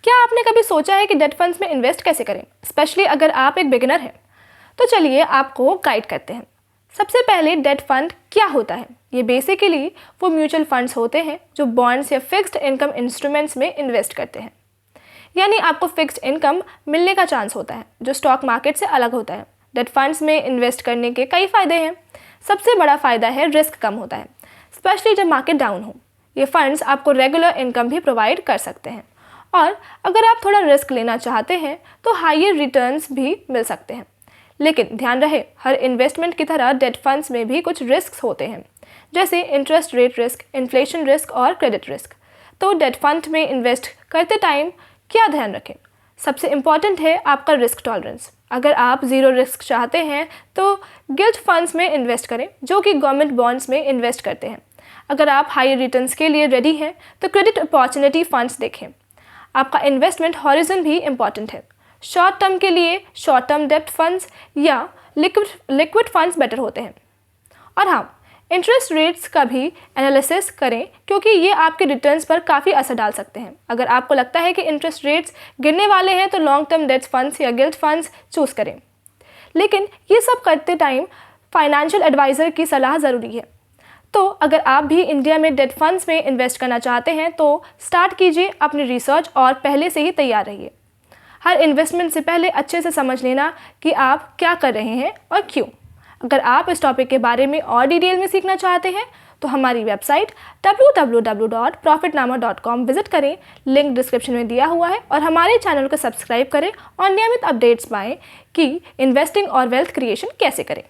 क्या आपने कभी सोचा है कि डेट फंड्स में इन्वेस्ट कैसे करें, स्पेशली अगर आप एक बिगिनर हैं? तो चलिए आपको गाइड करते हैं। सबसे पहले डेट फंड क्या होता है? ये बेसिकली वो म्यूचुअल फंड्स होते हैं जो बॉन्ड्स या फिक्स्ड इनकम इंस्ट्रूमेंट्स में इन्वेस्ट करते हैं। यानी आपको फिक्स्ड इनकम मिलने का चांस होता है जो स्टॉक मार्केट से अलग होता है। डेट फंड्स में इन्वेस्ट करने के कई फ़ायदे हैं। सबसे बड़ा फ़ायदा है रिस्क कम होता है, स्पेशली जब मार्केट डाउन हो। ये फंड्स आपको रेगुलर इनकम भी प्रोवाइड कर सकते हैं और अगर आप थोड़ा रिस्क लेना चाहते हैं तो हायर रिटर्न्स भी मिल सकते हैं। लेकिन ध्यान रहे, हर इन्वेस्टमेंट की तरह डेट फंड्स में भी कुछ रिस्क होते हैं, जैसे interest rate risk, inflation risk और क्रेडिट रिस्क। तो डेट फंड में इन्वेस्ट करते टाइम क्या ध्यान रखें? सबसे इम्पॉर्टेंट है आपका रिस्क टॉलरेंस। अगर आप ज़ीरो रिस्क चाहते हैं तो गिल्ट फंड्स में इन्वेस्ट करें जो कि गवर्नमेंट बॉन्ड्स में इन्वेस्ट करते हैं। अगर आप हाई रिटर्न्स के लिए रेडी हैं तो क्रेडिट अपॉर्चुनिटी फंड्स देखें। आपका इन्वेस्टमेंट हॉरिजन भी इम्पॉर्टेंट है। शॉर्ट टर्म के लिए शॉर्ट टर्म डेब्ट फंड्स या लिक्विड फंड्स बेटर होते हैं। और हाँ, इंटरेस्ट रेट्स का भी एनालिसिस करें क्योंकि ये आपके रिटर्न्स पर काफ़ी असर डाल सकते हैं। अगर आपको लगता है कि इंटरेस्ट रेट्स गिरने वाले हैं तो लॉन्ग टर्म डेट फंड्स या गिल्ट फंड्स चूज़ करें। लेकिन ये सब करते टाइम फाइनेंशियल एडवाइज़र की सलाह ज़रूरी है। तो अगर आप भी इंडिया में डेट फंड्स में इन्वेस्ट करना चाहते हैं तो स्टार्ट कीजिए अपनी रिसर्च और पहले से ही तैयार रहिए। हर इन्वेस्टमेंट से पहले अच्छे से समझ लेना कि आप क्या कर रहे हैं और क्यों। अगर आप इस टॉपिक के बारे में और डिटेल में सीखना चाहते हैं तो हमारी वेबसाइट www.profitnama.com विजिट करें। लिंक डिस्क्रिप्शन में दिया हुआ है और हमारे चैनल को सब्सक्राइब करें और नियमित अपडेट्स पाएं कि इन्वेस्टिंग और वेल्थ क्रिएशन कैसे करें।